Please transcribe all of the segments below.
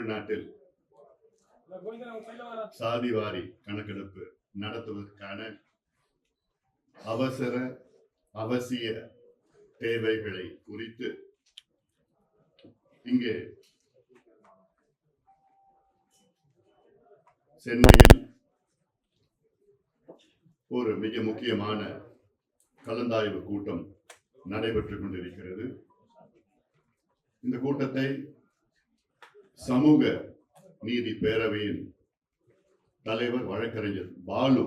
தமிழ்நாட்டில் சாதிவாரி கணக்கெடுப்பு நடத்துவதற்கான அவசிய தேவைகளை குறித்து இங்கே சென்னையில் ஒரு மிக முக்கியமான கலந்தாய்வு கூட்டம் நடைபெற்றுக் கொண்டிருக்கிறது. இந்த கூட்டத்தை சமூக நீதி பேரவையின் தலைவர் வழக்கறிஞர் பாலு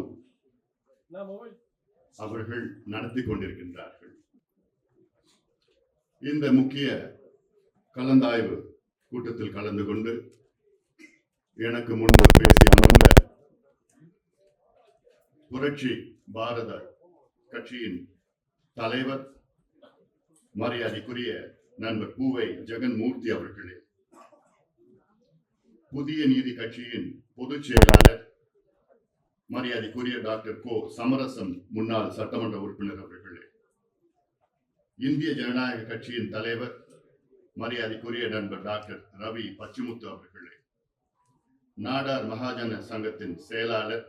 அவர்கள் நடத்தி கொண்டிருக்கின்றார்கள். இந்த முக்கிய கலந்தாய்வு கூட்டத்தில் கலந்து கொண்டு எனக்கு முன்பு பேசி அமர்ந்த புரட்சி பாரத கட்சியின் தலைவர் மரியாதைக்குரிய நண்பர் பூவை ஜெகன்மூர்த்தி அவர்களே, புதிய நீதி கட்சியின் பொதுச் செயலாளர் மரியாதைக்குரிய டாக்டர் கோ சமரசம் முன்னாள் சட்டமன்ற உறுப்பினர் அவர்களே, இந்திய ஜனநாயக கட்சியின் தலைவர் மரியாதைக்குரிய நண்பர் டாக்டர் ரவி பச்சிமுத்து அவர்களே, நாடார் மகாஜன சங்கத்தின் செயலாளர்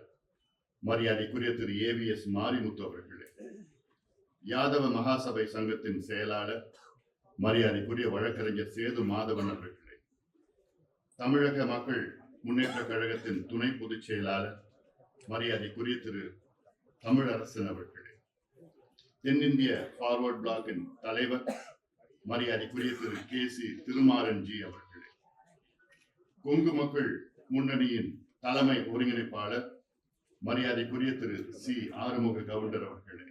மரியாதைக்குரிய திரு ஏவிஎஸ் மாரிமுத்து அவர்களே, யாதவ மகாசபை சங்கத்தின் செயலாளர் மரியாதைக்குரிய வழக்கறிஞர் சேது மாதவன் அவர்களே, தமிழக மக்கள் முன்னேற்ற கழகத்தின் துணை பொதுச் செயலாளர் மரியாதைக்குரிய திரு தமிழரசன் அவர்களே, தென்னிந்திய ஃபார்வர்ட் பிளாக்கின் தலைவர் மரியாதைக்குரிய திரு கேசி திருமாறன் ஜி அவர்களே, கொங்கு மக்கள் முன்னணியின் தலைமை ஒருங்கிணைப்பாளர் மரியாதைக்குரிய திரு சி ஆறுமுக கவுண்டர் அவர்களே,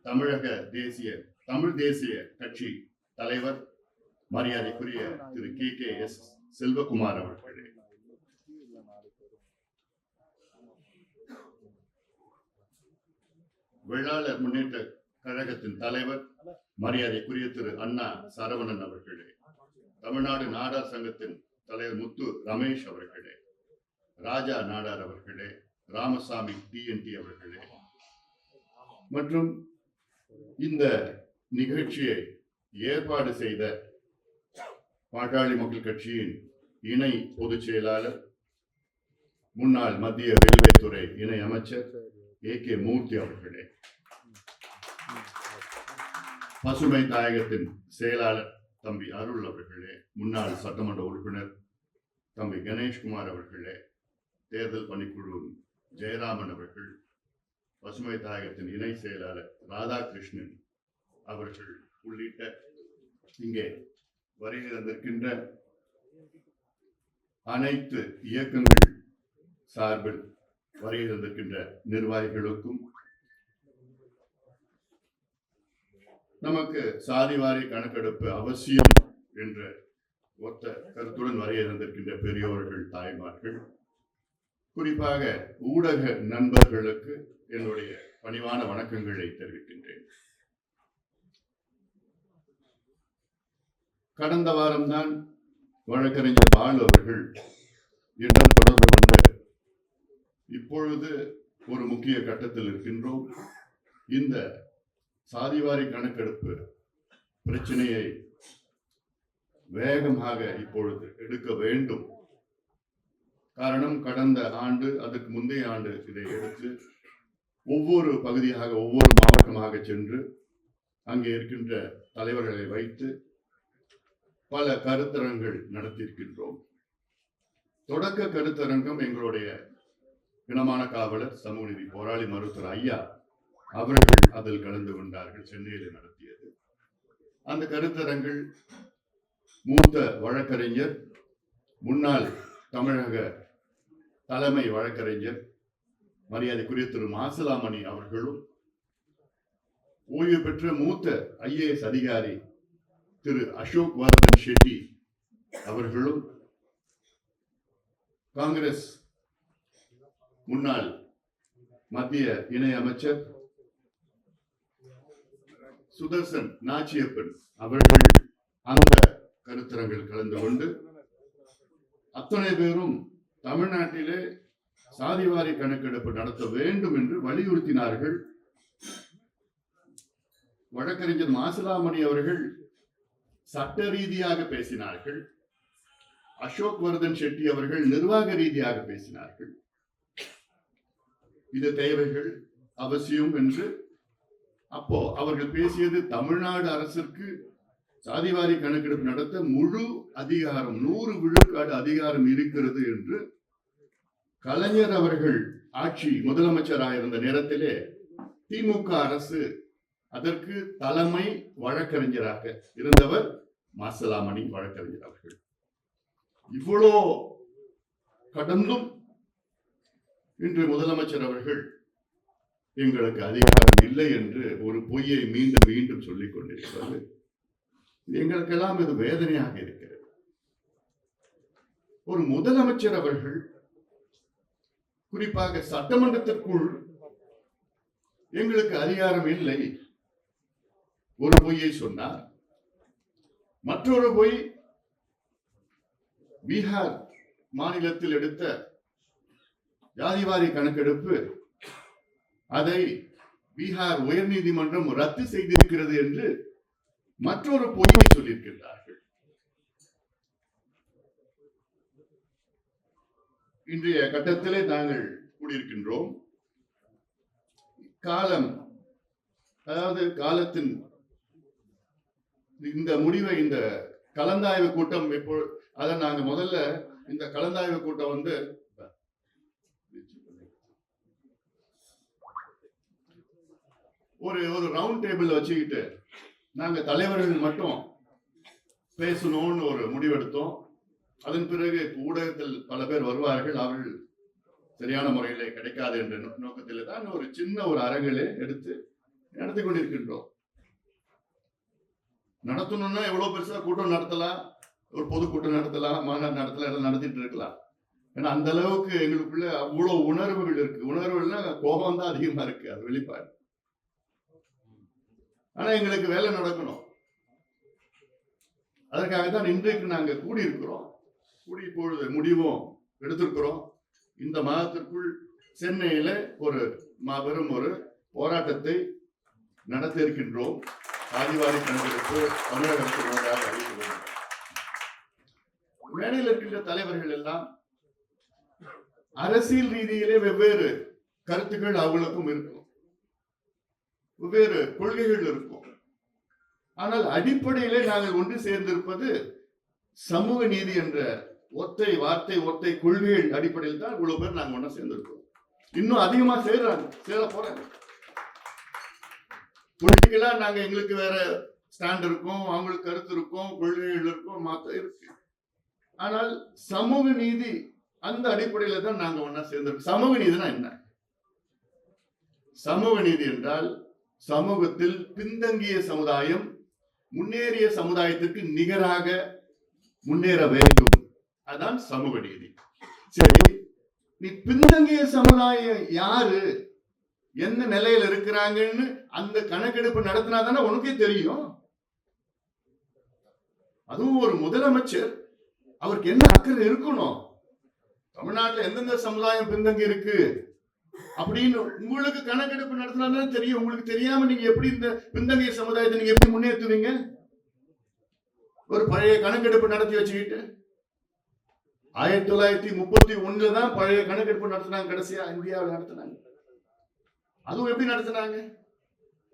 தமிழ் தேசிய கட்சி தலைவர் மரியாதைக்குரிய திரு KKS செல்வகுமார் அவர்களே, வெள்ளாளர் முன்னேற்ற கழகத்தின் தலைவர் மரியாதைக்குரிய திரு அண்ணா சரவணன் அவர்களே, தமிழ்நாடு நாடார் சங்கத்தின் தலைவர் முத்து ரமேஷ் அவர்களே, ராஜா நாடார் அவர்களே, ராமசாமி TNT அவர்களே, மற்றும் இந்த நிகழ்ச்சியை ஏற்பாடு செய்த பாட்டாளி மக்கள் கட்சியின் இணை பொதுச் செயலாளர் முன்னாள் மத்திய ரயில்வே துறை இணை அமைச்சர் AK மூர்த்தி அவர்களே, பசுமை தாயகத்தின் செயலாளர் தம்பி அருள் அவர்களே, முன்னாள் சட்டமன்ற உறுப்பினர் தம்பி கணேஷ்குமார் அவர்களே, தேர்தல் பணிக்குழு ஜெயராமன் அவர்கள், பசுமை தாயகத்தின் இணை செயலாளர் ராதாகிருஷ்ணன் அவர்கள் உள்ளிட்ட இங்கே வருகை தந்திருக்கின்ற அனைத்து இயக்கங்கள் சார்பில் வருகை தந்திருக்கின்ற நிர்வாகிகளுக்கும், நமக்கு சாதிவாரி கணக்கெடுப்பு அவசியம் என்ற ஒத்த கருத்துடன் வருகை தந்திருக்கின்ற பெரியோர்கள், தாய்மார்கள், குறிப்பாக ஊடக நண்பர்களுக்கு என்னுடைய பணிவான வணக்கங்களை தெரிவிக்கின்றேன். கடந்த வாரம்தான் வழக்கறிஞர் பாலு அவர்கள் என்னுடன் தொடர்பு கொண்டு இப்பொழுது ஒரு முக்கிய கட்டத்தில் இருக்கின்றோம், இந்த சாதிவாரி கணக்கெடுப்பு பிரச்சனையை வேகமாக இப்பொழுது எடுக்க வேண்டும். காரணம், கடந்த ஆண்டு அதுக்கு முந்தைய ஆண்டு இதை எடுத்து ஒவ்வொரு பகுதியாக ஒவ்வொரு மாவட்டமாக சென்று அங்கே இருக்கின்ற தலைவர்களை வைத்து பல கருத்தரங்கள் நடத்தியிருக்கின்றோம். தொடக்க கருத்தரங்கம் எங்களுடைய இனமான காவலர் சமூக நீதி போராளி மருத்துவர் ஐயா அவர்கள் அதில் கலந்து கொண்டார்கள், சென்னையில் நடத்தியது. அந்த கருத்தரங்கள் மூத்த வழக்கறிஞர் முன்னாள் தமிழக தலைமை வழக்கறிஞர் மரியாதைக்குரிய திரு மாசிலாமணி அவர்களும், ஓய்வு பெற்ற மூத்த IAS அதிகாரி திரு அசோக் வர்தன் ஷெட்டி அவர்களும், காங்கிரஸ் முன்னாள் மத்திய இணை அமைச்சர் சுதர்சன் நாச்சியப்பன் அவர்கள் அந்த கருத்தரங்கில் கலந்து கொண்டு அத்தனை பேரும் தமிழ்நாட்டிலே சாதிவாரி கணக்கெடுப்பு நடத்த வேண்டும் என்று வலியுறுத்தினார்கள். வழக்கறிஞர் மாசிலாமணி அவர்கள் சட்ட ரீதியாக பேசினார்கள். அசோக் வர்தன் ஷெட்டி அவர்கள் நிர்வாக ரீதியாக பேசினார்கள். இது தேவைகள் அவசியம் என்று. அப்போ அவர்கள் பேசியது தமிழ்நாடு அரசிற்கு சாதிவாரி கணக்கெடுப்பு நடத்த முழு அதிகாரம் 100 விழுக்காடு அதிகாரம் இருக்கிறது என்று. கலைஞர் அவர்கள் ஆட்சி முதலமைச்சராக இருந்த நேரத்திலே திமுக அரசு அதற்கு தலைமை வழக்கறிஞராக இருந்தவர் மாசலாமணி வழக்கறிஞர் அவர்கள். இவ்வளோ கடந்தும் இன்று முதலமைச்சர் அவர்கள் எங்களுக்கு அதிகாரம் இல்லை என்று ஒரு பொய்யை மீண்டும் மீண்டும் சொல்லிக் கொண்டிருக்கிறது. எங்களுக்கெல்லாம் இது வேதனையாக இருக்கிறது. ஒரு முதலமைச்சர் அவர்கள் குறிப்பாக சட்டமன்றத்திற்குள் எங்களுக்கு அதிகாரம் இல்லை ஒரு பொய்யை சொன்னார். மற்றொரு பொய் பீகார் மாநிலத்தில் எடுத்த ஜாதிவாரி கணக்கெடுப்பு அதை பீகார் உயர்நீதிமன்றம் ரத்து செய்திருக்கிறது என்று மற்றொரு பொய்யை சொல்லியிருக்கிறார்கள். இன்றைய கட்டத்திலே நாங்கள் கூடியிருக்கின்றோம். காலம், அதாவது காலத்தின் இந்த முடிவை, இந்த கலந்தாய்வு கூட்டம் இப்போ அதை நாங்க முதல்ல இந்த கலந்தாய்வு கூட்டம் வந்து ஒரு ரவுண்ட் டேபிள் வச்சுக்கிட்டு நாங்க தலைவர்கள் மட்டும் பேசணும்னு ஒரு முடிவெடுத்தோம். அதன் பிறகு ஊடகத்தில் பல பேர் வருவார்கள், அவர்கள் சரியான முறையிலே கிடைக்காது என்ற நோக்கத்தில் தான் ஒரு சின்ன ஒரு அரங்கிலே எடுத்து நடத்தி கொண்டிருக்கின்றோம். நடத்தணும்னா எவ்வளவு பெருசா கூட்டம் நடத்தலாம், ஒரு பொதுக்கூட்டம் நடத்தலாம், மாநாடு நடத்தலாம், எல்லாம் நடத்திட்டு இருக்கலாம். ஏன்னா அந்த அளவுக்கு எங்களுக்குள்ள அவ்வளவு உணர்வுகள் இருக்கு. உணர்வுகள்னா கோபம் தான் அதிகமா இருக்கு, அது வெளிப்பாடு. ஆனா எங்களுக்கு வேலை நடக்கணும். அதற்காக தான் இன்றைக்கு நாங்க கூடியிருக்கிறோம். கூடி இப்பொழுது முடிவும் எடுத்திருக்கிறோம். இந்த மாதத்திற்குள் சென்னையில ஒரு மாபெரும் ஒரு போராட்டத்தை நடத்த இருக்கின்றோம். சாதிவாரி கணக்கெடுப்பு தமிழக அரசு அறிவிக்கிறோம். மேடையில் இருக்கின்ற தலைவர்கள் எல்லாம் அரசியல் ரீதியிலே வெவ்வேறு கருத்துக்கள் அவங்களுக்கும் இருக்கும், வெவ்வேறு கொள்கைகள் இருக்கும். ஆனால் அடிப்படையிலே நாங்கள் ஒன்று சேர்ந்திருப்பது சமூக நீதி என்ற ஒத்தை வார்த்தை, ஒத்தை கொள்கைகள் அடிப்படையில் தான் இவ்வளவு பேர் நாங்கள் ஒன்னா சேர்ந்திருக்கோம். இன்னும் அதிகமா சேர போறாங்க. பொலிட்டிக்கலா நாங்க எங்களுக்கு வேற ஸ்டாண்ட் இருக்கும், அவங்களுக்கு கருத்து இருக்கும், கொள்கைகள் இருக்கும், மாத்த இருக்கு. ஆனால் சமூக நீதி அந்த அடிப்படையில தான் நாங்க ஒன்னா சேர்ந்திருக்கோம். சமூக நீதினா என்ன? சமூக நீதி என்றால் சமூகத்தில் பின்தங்கிய சமுதாயம் முன்னேறிய சமுதாயத்திற்கு நிகராக முன்னேற வேண்டும். அதான் சமூக நீதி. சரி, நீ பின்தங்கிய சமுதாயம் யாரு, எந்த நிலையில இருக்கிறாங்கன்னு அந்த கணக்கெடுப்பு நடத்தினா தானே உனக்கே தெரியும். அதுவும் ஒரு முதலமைச்சர், அவருக்கு என்ன அக்கறை இருக்கணும், தமிழ்நாட்டில் எந்தெந்த சமுதாயம் பின்தங்கி இருக்கு அப்படின்னு உங்களுக்கு கணக்கெடுப்பு நடத்தினா தெரியும். உங்களுக்கு தெரியாம நீங்க எப்படி இந்த பின்தங்கிய சமுதாயத்தை நீங்க எப்படி முன்னேற்றுவீங்க? ஒரு பழைய கணக்கெடுப்பு நடத்தி வச்சுக்கிட்டு 1931 தான் பழைய கணக்கெடுப்பு நடத்தினாங்க, கடைசியா இந்தியாவில் நடத்தினாங்க. அதுவும் எப்படி நடத்தினாங்க?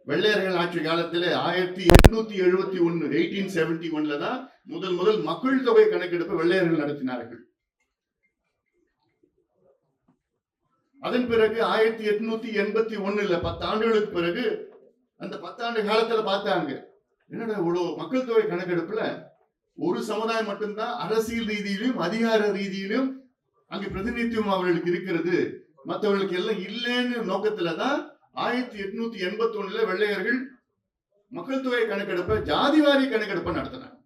வெள்ளையர்கள் ஆட்சி காலத்தில் 1871 1871 தான் முதல் மக்கள் தொகை கணக்கெடுப்பு வெள்ளையர்கள் நடத்தினார்கள். அதன் பிறகு 1881 10 ஆண்டுகளுக்கு பிறகு அந்த 10 ஆண்டு காலத்துல பார்த்தாங்க, என்னடா இவ்வளவு மக்கள் தொகை கணக்கெடுப்புல ஒரு சமுதாயம் மட்டும்தான் அரசியல் ரீதியிலும் அதிகார ரீதியிலும் அங்கு பிரதிநிதித்துவம் அவர்களுக்கு இருக்கிறது, மற்றவர்களுக்கு எல்லாம் இல்லைன்னு நோக்கத்துலதான் 1881 வெள்ளையர்கள் மக்கள் தொகை கணக்கெடுப்பை ஜாதிவாரி கணக்கெடுப்பை நடத்தினாங்க.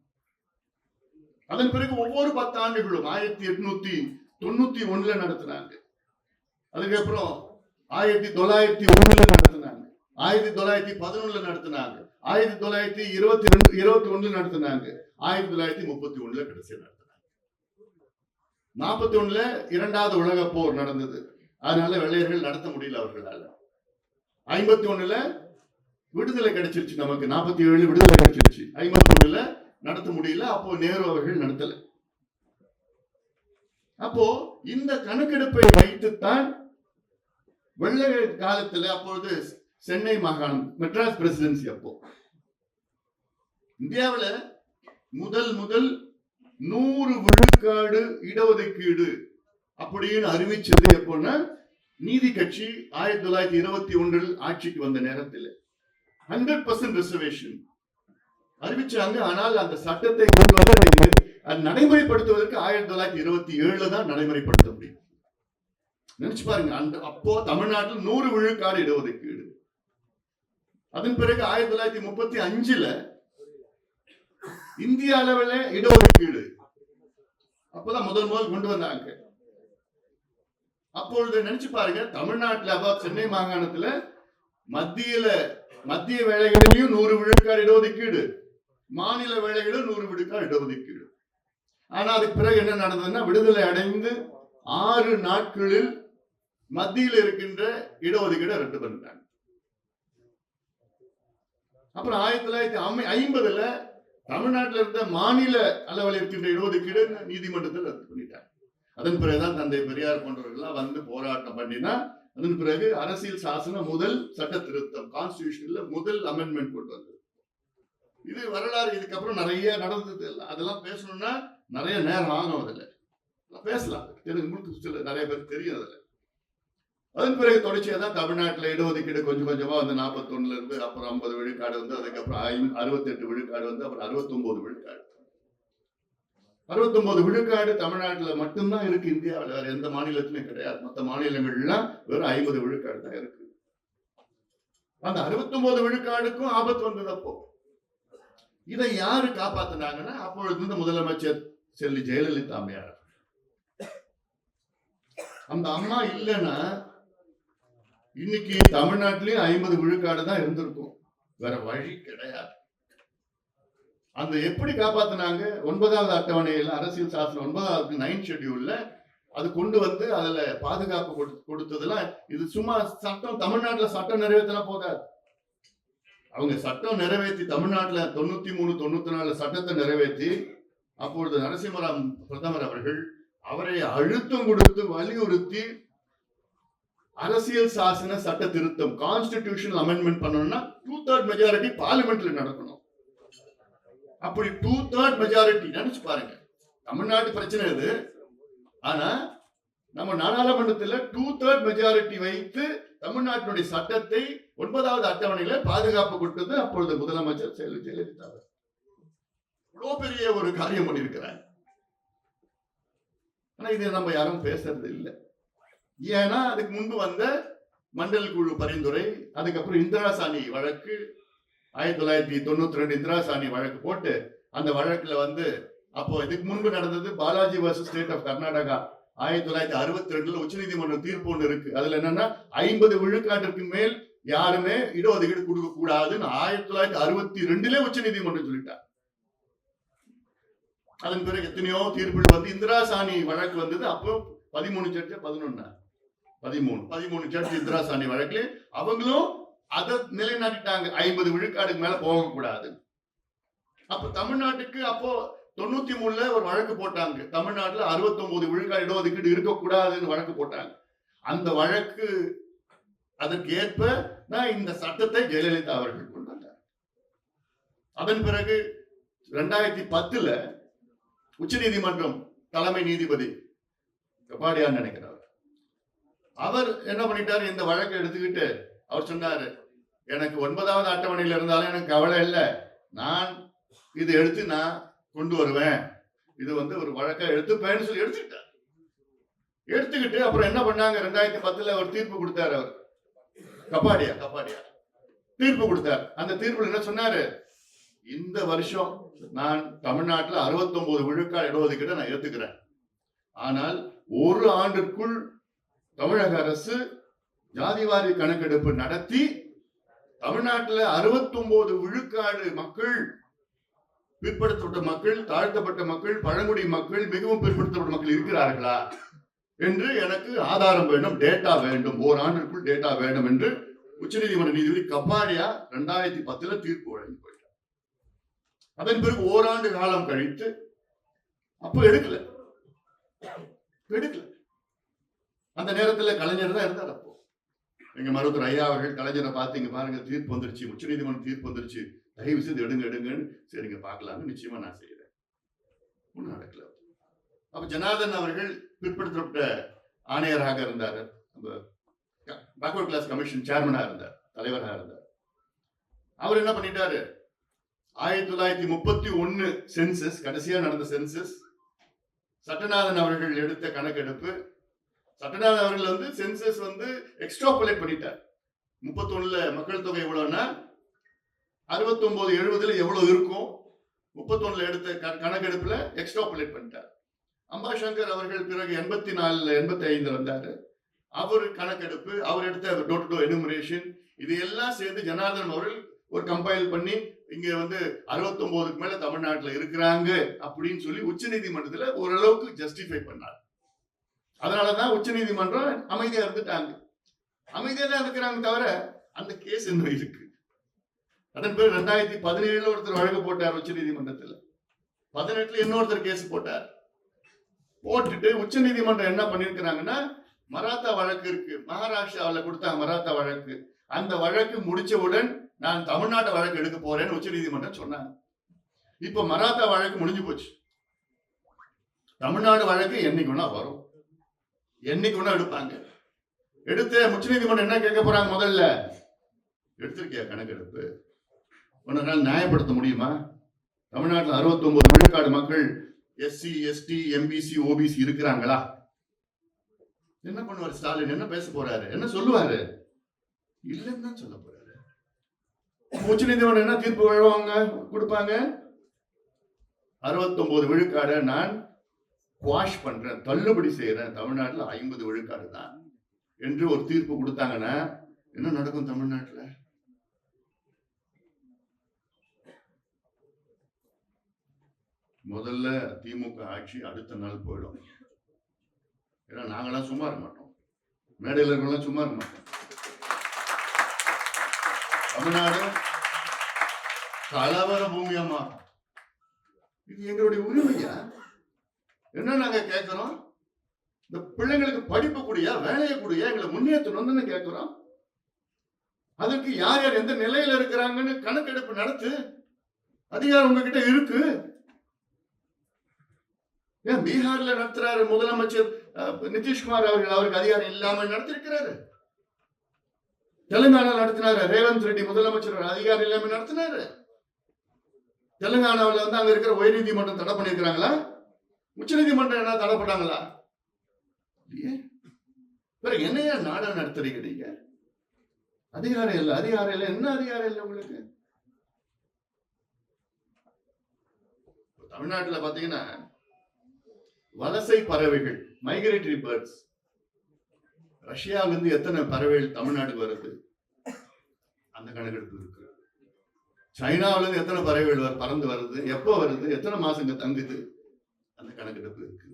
அதன் பிறகு ஒவ்வொரு 10 ஆண்டுகளும் 1891 நடத்தினாங்க. அதுக்கப்புறம் 1901 நடத்தினாங்க, 1911 நடத்தினாங்க, 1921 நடத்தினாங்க, 1931 கடைசி நடத்தினாங்க. 41 இரண்டாவது உலக போர் நடந்தது, அதனால வெள்ளையர்கள் நடத்த முடியல அவர்களால. 51 விடுதலை கிடைச்சிருச்சு நமக்கு, 47 விடுதலை கிடைச்சிருச்சு, 51 நடத்த முடியல. அப்போ நேரு அவர்கள் நடத்தல. அப்போ இந்த கணக்கெடுப்பை வைத்துத்தான் வெள்ளை காலத்துல அப்பொழுது சென்னை மாகாணம் மெட்ராஸ் பிரசிடென்சி, அப்போ இந்தியாவில் முதல் 100 விழுக்காடு இடஒதுக்கீடு அப்படின்னு அறிவிச்சது எப்போன்னா நீதி கட்சி 1921 ஆட்சிக்கு வந்த நேரத்தில் 100% ரிசர்வேஷன் அறிவிச்சாங்க. ஆனால் அந்த சட்டத்தை கொண்டு வந்து நடைமுறைப்படுத்துவதற்கு 1927 தான் நடைமுறைப்படுத்த முடியும். நினைச்சு பாருங்க, அப்போ தமிழ்நாட்டில் 100 விழுக்காடு இடஒதுக்கீடு. அதன் பிறகு 1935 இந்திய அளவில் இடஒதுக்கீடு அப்பதான் முதல் கொண்டு வந்தாங்க. அப்பொழுது நினைச்சு பாருங்க, தமிழ்நாட்டில் சென்னை மாகாணத்துல மத்திய வேலைகளிலும் 100 விழுக்காடு இடஒதுக்கீடு, மாநில வேலைகளும் 100 விழுக்காடு இடஒதுக்கீடு. ஆனா அதுக்கு பிறகு என்ன நடந்ததுன்னா, விடுதலை அடைந்து 6 நாட்களில் மத்தியில் இருக்கின்ற இடஒதுக்கீடு ரத்து பண்ணிட்டாங்க. அப்புறம் 1950 தமிழ்நாட்டில் இருந்த மாநில அளவில் இருக்கின்ற இடஒதுக்கீடு நீதிமன்றத்தில் ரத்து பண்ணிட்டாங்க. அதன் பிறகுதான் தந்தை பெரியார் போன்றவர்கள் வந்து போராட்டம் பண்ணினா, அதன் பிறகு அரசியல் சாசன முதல் சட்ட திருத்தம், கான்ஸ்டிடியூஷன்ல முதல் அமெண்ட்மெண்ட் கொண்டு வந்தது. இது வரலாறு. இதுக்கப்புறம் நிறைய நடந்தது. அதெல்லாம் பேசணும்னா நிறைய நேரம் ஆகும். அதுல பேசலாம், உங்களுக்கு நிறைய பேருக்கு தெரியும். அதுல அதன் பிறகு தொடர்ச்சியா தான் தமிழ்நாட்டில் இடஒதுக்கீடு கொஞ்சம் கொஞ்சமா வந்து 41 இருந்து அப்புறம் 50 விழுக்காடு வந்து, அதுக்கப்புறம் 68 விழுக்காடு வந்து, அப்புறம் 69 விழுக்காடு. 69 விழுக்காடு தமிழ்நாட்டில் மட்டும்தான் இருக்கு. இந்தியாவில் வேற எந்த மாநிலத்திலும் கிடையாது. மற்ற மாநிலங்கள்லாம் வெறும் 50 விழுக்காடு தான் இருக்கு. அந்த 69 விழுக்காடுக்கும் ஆபத்து வந்தது. அப்போ இதை யாரு காப்பாத்தினாங்கன்னா, அப்பொழுது இருந்த முதலமைச்சர் செல்வி ஜெயலலிதா அம்மையார். அந்த அம்மா இல்லைன்னா இன்னைக்கு தமிழ்நாட்டிலேயும் 50 விழுக்காடு தான் இருந்திருக்கும். வேற வழி கிடையாது. அந்த எப்படி காப்பாத்தினாங்க? 9வது அட்டவணையில் அரசியல் சாசனம் 9வது 9th ஷெட்யூல்ல அது கொண்டு வந்து அதுல பாதுகாப்பு கொடுத்ததுலாம் இது சும்மா சட்டம். தமிழ்நாட்டில் சட்டம் நிறைவேற்றினா போதாது. அவங்க சட்டம் நிறைவேற்றி தமிழ்நாட்டில் 93, 94 சட்டத்தை நிறைவேற்றி, அப்பொழுது நரசிம்மராவ் பிரதமர் அவர்கள் அவரை அழுத்தம் கொடுத்து வலியுறுத்தி அரசியல் சாசன சட்ட திருத்தம், கான்ஸ்டிடியூஷனல் அமெண்ட்மெண்ட் பண்ணணும்னா 2/3 மெஜாரிட்டி பார்லிமெண்ட்ல நடக்கணும். அப்படி 2/3 மெஜாரிட்டி நினைச்சு பாருங்க. தமிழ்நாட்டு பிரச்சனை இது. ஆனா நம்ம நாடாளுமன்றத்தில் 2/3 மெஜாரிட்டி வைத்து தமிழ்நாட்டினுடைய சட்டத்தை 9வது அட்டவணையில பாதுகாப்பு கொடுத்தது அப்பொழுது முதலமைச்சர் செல்வி ஜெயலலிதா. இவ்வளவு பெரிய ஒரு காரியம் பண்ணியிருக்கிறார். ஆனா இது நம்ம யாரும் பேசுறது இல்லை. ஏன்னா அதுக்கு முன்பு வந்த மண்டல் குழு பரிந்துரை, அதுக்கப்புறம் இந்திரா சாணி வழக்கு 1992 இந்திரா சாணி வழக்கு போட்டு, அந்த வழக்குல வந்து அப்போ இதுக்கு முன்பு நடந்தது Balaji versus state of Karnataka 1962 உச்ச நீதிமன்றம் தீர்ப்பு ஒன்று இருக்கு. அதுல என்னன்னா 50 விழுக்காட்டிற்கு மேல் யாருமே இடஒதுக்கீடு கொடுக்க கூடாதுன்னு 1962 உச்ச நீதிமன்றம் சொல்லிட்டார். அதன் பிறகு எத்தனையோ தீர்ப்புகள் வந்து இந்திரா சாணி வழக்கு வந்தது. அப்போ 13 ஜட்ஜ் 13 ஜட்ஜ் இந்திரா சாணி வழக்குல அவங்களும் அதை நிலைநாட்டிட்டாங்க, 50 விழுக்காடுக்கு மேல போகக்கூடாது. அப்ப தமிழ்நாட்டுக்கு அப்போ 93 ஒரு வழக்கு போட்டாங்க. தமிழ்நாட்டுல 69 விழுக்காடு இடஒதுக்கீடு இருக்கக்கூடாதுன்னு வழக்கு போட்டாங்க. அந்த வழக்கு அதற்கு ஏற்ப தான் இந்த சட்டத்தை ஜெயலலிதா அவர்கள் கொண்டு வந்தார். அதன் பிறகு 2010 உச்ச நீதிமன்றம் தலைமை நீதிபதி கபாடியான்னு நினைக்கிறார், அவர் என்ன பண்ணிட்டாரு, இந்த வழக்கை எடுத்துக்கிட்டு அவர் சொன்னாரு, எனக்கு 9வது அட்டவணையில் இருந்தாலும் எனக்கு கவலை இல்லை, நான் இது எடுத்து நான் கொண்டு வருவேன், இது வந்து ஒரு வழக்கை எடுத்துப்பேன்னு சொல்லி எடுத்துக்கிட்டு அப்புறம் என்ன பண்ணாங்க, 2010 ஒரு தீர்ப்பு கொடுத்தாரு. அவர் கபாடியா தீர்ப்பு கொடுத்தார். அந்த தீர்ப்புல என்ன சொன்னாரு, இந்த வருஷம் நான் தமிழ்நாட்டில் 69 விழுக்காடு இடஒதுக்கீடு நான் ஏத்துக்கிறேன். ஆனால் ஒரு ஆண்டிற்குள் தமிழக அரசு ஜாதிவாரி கணக்கெடுப்பு நடத்தி தமிழ்நாட்டில் 69 விழுக்காடு மக்கள், பிற்படுத்தப்பட்ட மக்கள், தாழ்த்தப்பட்ட மக்கள், பழங்குடி மக்கள், மிகவும் பிற்படுத்தப்பட்ட மக்கள் இருக்கிறார்களா என்று எனக்கு ஆதாரம் வேண்டும், டேட்டா வேண்டும், ஓராண்டிற்குள் டேட்டா வேண்டும் என்று உச்சநீதிமன்ற நீதிபதி கபாடியா 2010 தீர்ப்பு வழங்கி போயிட்டார். அதன் பிறகு ஓராண்டு காலம் கழித்து அப்போ எடுக்கல, எடுக்கல. அந்த நேரத்தில் கலைஞர் தான் இருந்தார். அப்போ எங்க மருத்துவர் ஐயா அவர்கள் கலைஞரை பார்த்து, இங்க பாருங்க தீர்ப்பு வந்துருச்சு, உச்ச நீதிமன்றம் தீர்ப்பு வந்துருச்சு, தயவு செய்து எடுங்கன்னு. சரிங்க பார்க்கலாம்னு, நிச்சயமா நான் செய்யறேன். ஒன்றும் நடக்கல. அப்ப ஜனார்தன் அவர்கள் பிற்படுத்தப்பட்ட ஆணையராக இருந்தார், பேக்வர்ட் கிளாஸ் கமிஷன் சேர்மனா இருந்தார், தலைவராக இருந்தார். அவர் என்ன பண்ணிட்டாரு, 1931 சென்சஸ், கடைசியா நடந்த சென்சஸ், சட்டநாதன் அவர்கள் எடுத்த கணக்கெடுப்பு. சட்டநாதன் அவர்கள் சென்சஸ் எக்ஸ்ட்ராபுலேட் பண்ணிட்டார். 31ல மக்கள் தொகை எவ்வளவுன்னா 69 70 எவ்வளவு இருக்கும், 31ல எடுத்த கணக்கெடுப்புல எக்ஸ்ட்ராபுலேட் பண்ணிட்டார். அம்பாசங்கர் அவர்கள் பிறகு 84 85 வந்தாரு. அவர் கணக்கெடுப்பு, அவர் எடுத்த டோர் டு டோர் எனுமரேஷன், இது எல்லாம் சேர்ந்து ஜனார்தன் அவர்கள் ஒரு கம்பைல் பண்ணி இங்க 69க்கு மேல தமிழ்நாட்டில் இருக்கிறாங்க அப்படின்னு சொல்லி உச்ச நீதிமன்றத்தில் ஓரளவுக்கு ஜஸ்டிஃபை பண்ணார். அதனாலதான் உச்ச நீதிமன்றம் அமைதியா இருந்துட்டாங்க. அமைதியா தான் இருக்கிறாங்க தவிர அந்த கேஸ் இன்னும் இருக்கு. அதன் பிறகு 2017 ஒருத்தர் வழக்கு போட்டார் உச்ச நீதிமன்றத்தில், 18 இன்னொருத்தர் கேஸ் போட்டார். போட்டுட்டு உச்ச நீதிமன்றம் என்ன பண்ணிருக்கிறாங்கன்னா, மராத்தா வழக்கு இருக்கு, மகாராஷ்டிராவில் கொடுத்தாங்க மராத்தா வழக்கு, அந்த வழக்கு முடிச்சவுடன் நான் தமிழ்நாட்டு வழக்கு எடுக்க போறேன்னு உச்ச நீதிமன்றம் சொன்னாங்க. இப்ப மராத்தா வழக்கு முடிஞ்சு போச்சு. தமிழ்நாடு வழக்கு என்னைக்கு ஒண்ணா வரும், என்னைக்கு ஒண்ணா எடுப்பாங்க. எடுத்து உச்ச நீதிமன்றம் என்ன கேட்க போறாங்க, முதல்ல எடுத்திருக்கியா கணக்கெடுப்பு, உன்னால நியாயப்படுத்த முடியுமா? தமிழ்நாட்டில் 69 விழுக்காடு மக்கள் எஸ்சி எஸ்டி எம்பிசி ஓபிசி இருக்கிறாங்களா? என்ன பண்ணுவார் ஸ்டாலின், என்ன பேச போறாரு, என்ன சொல்லுவாரு? இல்லைன்னு தான் சொல்ல போறாரு. உச்ச நீதிமன்றம் என்ன தீர்ப்பு வழங்குவாங்க, கொடுப்பாங்க, 69 விழுக்காடு நான் குவாஷ் பண்றேன், தள்ளுபடி செய்யறேன், தமிழ்நாட்டில் 50 விழுக்காடு தான் என்று ஒரு தீர்ப்பு கொடுத்தாங்கன்னா என்ன நடக்கும் தமிழ்நாட்டில்? முதல்ல திமுக ஆட்சி அடுத்த நாள் போயிடும். ஏன்னா நாங்களாம் சும்மா இருக்க மாட்டோம், மேடையில் இருக்கலாம் சும்மா இருக்க மாட்டோம். தமிழ்நாடு கலவர பூமியாமா, இது எங்களுடைய உரிமையா? என்ன நாங்க கேட்கிறோம், இந்த பிள்ளைங்களுக்கு படிப்பு கூடியா, வேலையை கூடியா, எங்களை முன்னேற்றணும்னு கேட்கிறோம். அதற்கு யார் யார் எந்த நிலையில இருக்கிறாங்கன்னு கணக்கெடுப்பு நடத்து, அதிகாரம் உங்ககிட்ட இருக்கு. ஏன் பீகார்ல நடத்துறாரு முதலமைச்சர் நிதிஷ்குமார் அவர்கள், அவருக்கு அதிகாரம் இல்லாம நடத்திருக்கிறாரு. தெலுங்கானா நடத்தினாரு ரேவந்த் ரெட்டி முதலமைச்சர், அதிகாரம் இல்லாம நடத்தினாரு. தெலுங்கானாவில் அங்க இருக்கிற உயர் நீதிமன்றம் தடை பண்ணிருக்கிறாங்களா? உச்ச நீதிமன்றம் என்ன தடை பண்ணாங்களா? என்னையா நாடகம் நடத்துறீங்க நீங்க? அதிகாரம் இல்லை, அதிகாரம் இல்லை, என்ன அதிகாரம் இல்லை உங்களுக்கு? தமிழ்நாட்டில் பாத்தீங்கன்னா வலசை பறவைகள், மைக்ரேட்டரி பேர்ட்ஸ், ரஷ்யாவிலிருந்து எத்தனை பறவைகள் தமிழ்நாட்டுக்கு வருது அந்த கணக்கெடுப்பு இருக்கு. சைனாவிலிருந்து எத்தனை பறவைகள் பறந்து வருது, எப்போ வருது, எத்தனை மாசங்க தங்குது, அந்த கணக்கெடுப்பு இருக்கு.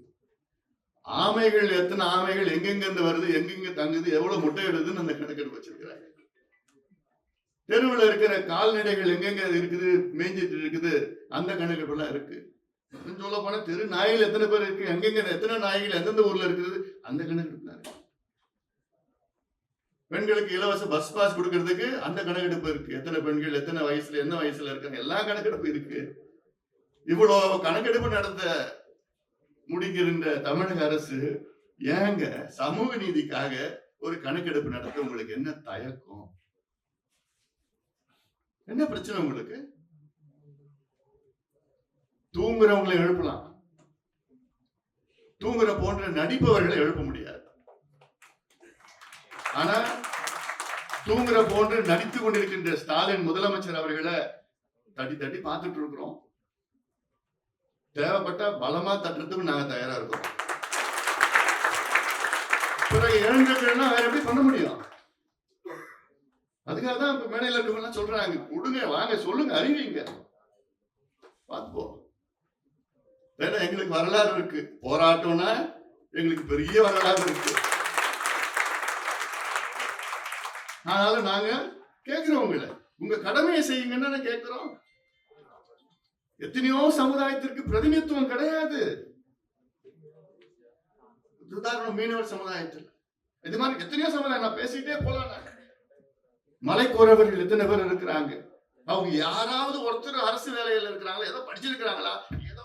ஆமைகள், எத்தனை ஆமைகள் எங்கெங்க வருது, எங்கெங்க தங்குது, எவ்வளவு முட்டையிடுதுன்னு அந்த கணக்கெடுப்பு வச்சிருக்கிறாங்க. தெருவில் இருக்கிற கால்நடைகள் எங்கெங்க இருக்குது, மேய்ஞ்சிட்டு இருக்குது, அந்த கணக்கெடுப்பு எல்லாம் இருக்கு. சொல்ல போனா தெரு நாய்கள் எத்தனை பேர் இருக்கு, எங்கெங்க எத்தனை நாய்கள் எந்தெந்த ஊர்ல இருக்குது, அந்த கணக்கெடுப்பு இருக்கு. பெண்களுக்கு இலவச பஸ் பாஸ் கொடுக்கறதுக்கு அந்த கணக்கெடுப்பு இருக்கு. எத்தனை பெண்கள் எத்தனை வயசுல என்ன வயசுல இருக்காங்க, எல்லா கணக்கெடுப்பு இருக்கு. இவ்வளவு கணக்கெடுப்பு நடத்த முடிக்கின்ற தமிழக அரசு ஏங்க சமூக நீதிக்காக ஒரு கணக்கெடுப்பு நடத்த உங்களுக்கு என்ன தயக்கம், என்ன பிரச்சனை உங்களுக்கு? தூங்குறவங்களை எழுப்பலாம், தூங்குற போன்ற நடிப்பவர்களை எழுப்ப முடியாது. ஆனா தூங்குற போன்று நடித்துக் கொண்டிருக்கின்ற ஸ்டாலின் முதலமைச்சர் அவர்களை தட்டி தட்டி பார்த்துட்டு இருக்கிறோம். தேவைப்பட்ட பலமா தட்டுறதுக்கு நாங்க தயாரா இருக்கோம். பிறகு இளைஞர்கள்னா வேற எப்படி பண்ண முடியும்? அதுக்காக தான் இப்ப மேடையில் இருக்கவங்க சொல்றாங்க, கொடுங்க வாங்க சொல்லுங்க, அறிவிங்க, பார்ப்போம். ஏன்னா எங்களுக்கு வரலாறு இருக்கு, போராட்டம்னா எங்களுக்கு பெரிய வரலாறு இருக்கு. அதனால நாங்க கேட்கிறோம், உங்க கடமையை செய்யுங்கன்னு கேட்கிறோம். எத்தனையோ சமுதாயத்திற்கு பிரதிநிதித்துவம் கிடையாது. உதாரணம் மீனவர் சமுதாயத்தில் இது மாதிரி எத்தனையோ சமுதாயம் நான் பேசிட்டே போலாம். மலைக்கோரவர்கள் எத்தனை பேர் இருக்கிறாங்க? அவங்க யாராவது ஒருத்தர் அரசு வேலையில இருக்கிறாங்களா? ஏதோ படிச்சிருக்கிறாங்களா? ஏதோ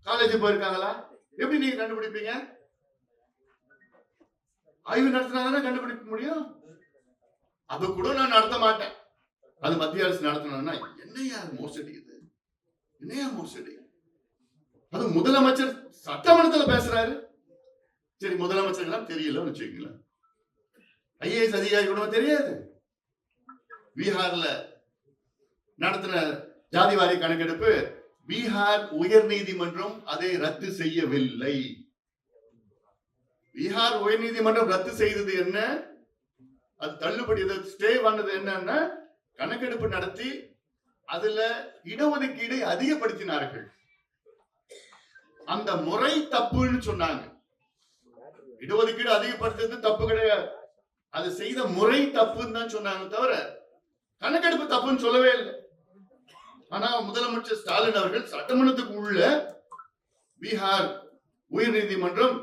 காலேஜ் போயிருக்காங்களா? எப்படி நீங்க கண்டுபிடிப்பீங்க? ஆய்வு நடத்தினாதானே கண்டுபிடிக்க முடியும். அது கூட நான் நடத்த மாட்டேன். அது மத்திய அரசு நடத்தணும்னா என்னையா மோசடி? இது என்னையா மோசடி? அது முதலமைச்சர் சட்டமன்றத்தில் பேசுறாரு. சரி, முதலமைச்சர் தெரியல வச்சுக்கீங்களேன். ஐஏஎஸ் அதிகாரி கூட தெரியாது. பீகார்ல நடத்தின ஜாதிவாரி கணக்கெடுப்பு பீகார் உயர் நீதிமன்றம் அதை ரத்து செய்யவில்லை. பீகார் உயர் நீதிமன்றம் ரத்து செய்தது என்ன? அது தள்ளுபடி ஸ்டே பண்ணது என்னன்னா கணக்கெடுப்பு நடத்தி அதுல இடஒதுக்கீடை அதிகப்படுத்தினார்கள். அந்த முறை தப்புன்னு சொன்னாங்க. இடஒதுக்கீடு அதிகப்படுத்துறது தப்பு கிடையாது, அது செய்த முறை தப்புன்னு தான் சொன்னாங்க, தவிர கணக்கெடுப்பு தப்புன்னு சொல்லவே இல்லை. ஆனா முதலமைச்சர் ஸ்டாலின் அவர்கள் சட்டமன்றத்துக்கு உள்ள பீகார் உயர் நீதிமன்றம்